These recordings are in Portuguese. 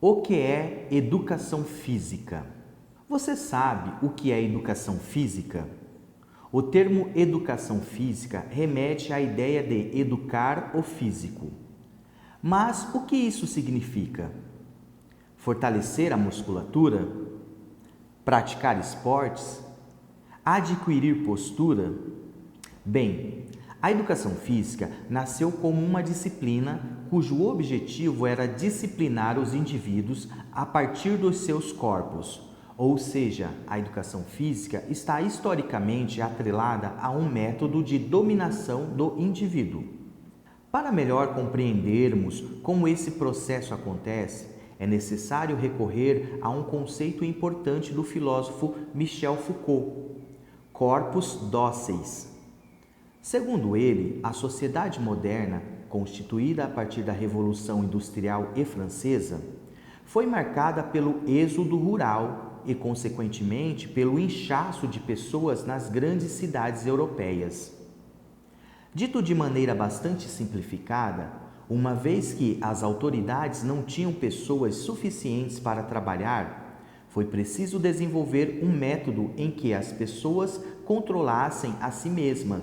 O que é educação física? Você sabe o que é educação física? O termo educação física remete à ideia de educar o físico. Mas o que isso significa? Fortalecer a musculatura? Praticar esportes? Adquirir postura? Bem, a educação física nasceu como uma disciplina cujo objetivo era disciplinar os indivíduos a partir dos seus corpos, ou seja, a educação física está historicamente atrelada a um método de dominação do indivíduo. Para melhor compreendermos como esse processo acontece, é necessário recorrer a um conceito importante do filósofo Michel Foucault: corpos dóceis. Segundo ele, a sociedade moderna, constituída a partir da Revolução Industrial e Francesa, foi marcada pelo êxodo rural e, consequentemente, pelo inchaço de pessoas nas grandes cidades europeias. Dito de maneira bastante simplificada, uma vez que as autoridades não tinham pessoas suficientes para trabalhar, foi preciso desenvolver um método em que as pessoas controlassem a si mesmas.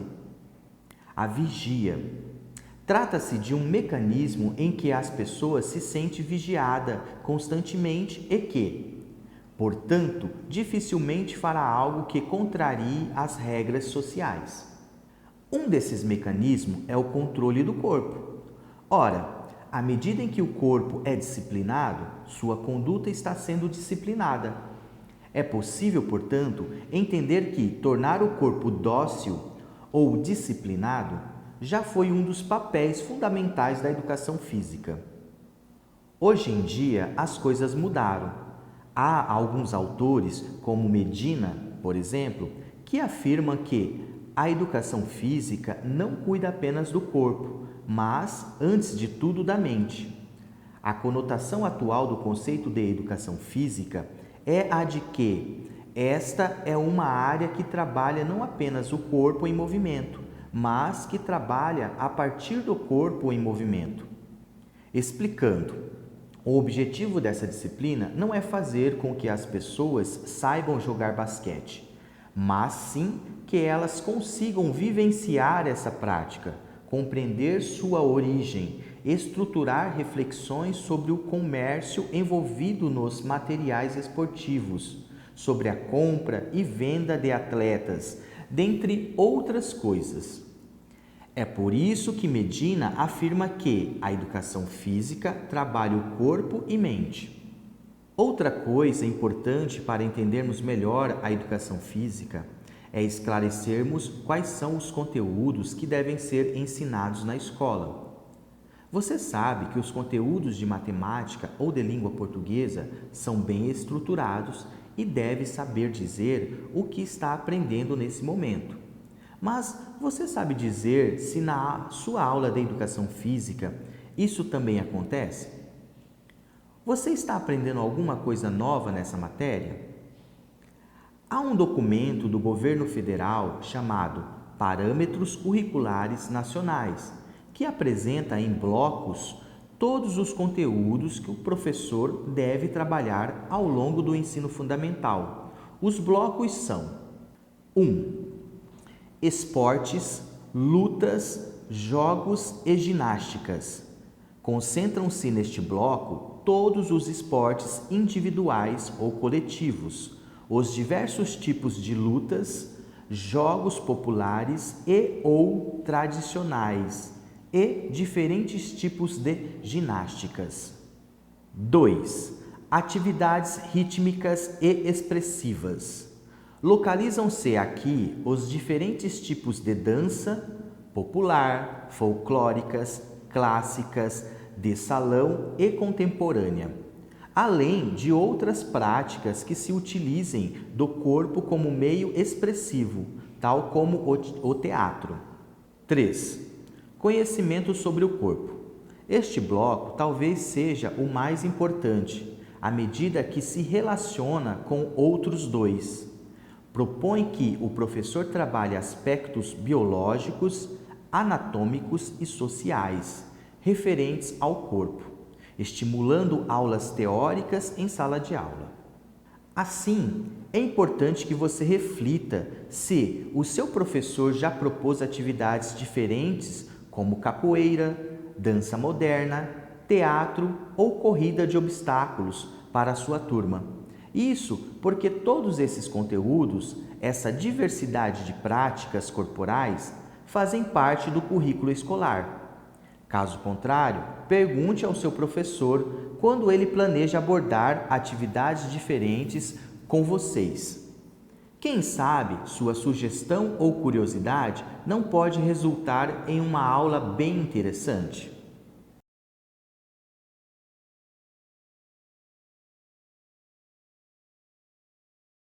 A vigia. Trata-se de um mecanismo em que as pessoas se sentem vigiadas constantemente e que, portanto, dificilmente fará algo que contrarie as regras sociais. Um desses mecanismos é o controle do corpo. Ora, à medida em que o corpo é disciplinado, sua conduta está sendo disciplinada. É possível, portanto, entender que tornar o corpo dócil ou disciplinado já foi um dos papéis fundamentais da educação física. Hoje em dia, as coisas mudaram. Há alguns autores, como Medina, por exemplo, que afirmam que a educação física não cuida apenas do corpo, mas, antes de tudo, da mente. A conotação atual do conceito de educação física é a de que esta é uma área que trabalha não apenas o corpo em movimento, mas que trabalha a partir do corpo em movimento. Explicando, o objetivo dessa disciplina não é fazer com que as pessoas saibam jogar basquete, mas sim que elas consigam vivenciar essa prática, compreender sua origem, estruturar reflexões sobre o comércio envolvido nos materiais esportivos, sobre a compra e venda de atletas, dentre outras coisas. É por isso que Medina afirma que a educação física trabalha o corpo e mente. Outra coisa importante para entendermos melhor a educação física é esclarecermos quais são os conteúdos que devem ser ensinados na escola. Você sabe que os conteúdos de matemática ou de língua portuguesa são bem estruturados e deve saber dizer o que está aprendendo nesse momento. Mas você sabe dizer se na sua aula de educação física isso também acontece? Você está aprendendo alguma coisa nova nessa matéria? Há um documento do governo federal chamado Parâmetros Curriculares Nacionais, que apresenta em blocos todos os conteúdos que o professor deve trabalhar ao longo do ensino fundamental. Os blocos são: 1. Esportes, lutas, jogos e ginásticas. Concentram-se neste bloco todos os esportes individuais ou coletivos, os diversos tipos de lutas, jogos populares e ou tradicionais e diferentes tipos de ginásticas. 2. Atividades rítmicas e expressivas. Localizam-se aqui os diferentes tipos de dança, popular, folclóricas, clássicas, de salão e contemporânea, além de outras práticas que se utilizem do corpo como meio expressivo, tal como o teatro. 3. Conhecimento sobre o corpo. Este bloco talvez seja o mais importante, à medida que se relaciona com outros dois. Propõe que o professor trabalhe aspectos biológicos, anatômicos e sociais, referentes ao corpo, estimulando aulas teóricas em sala de aula. Assim, é importante que você reflita se o seu professor já propôs atividades diferentes, como capoeira, dança moderna, teatro ou corrida de obstáculos para a sua turma. Isso porque todos esses conteúdos, essa diversidade de práticas corporais, fazem parte do currículo escolar. Caso contrário, pergunte ao seu professor quando ele planeja abordar atividades diferentes com vocês. Quem sabe sua sugestão ou curiosidade não pode resultar em uma aula bem interessante?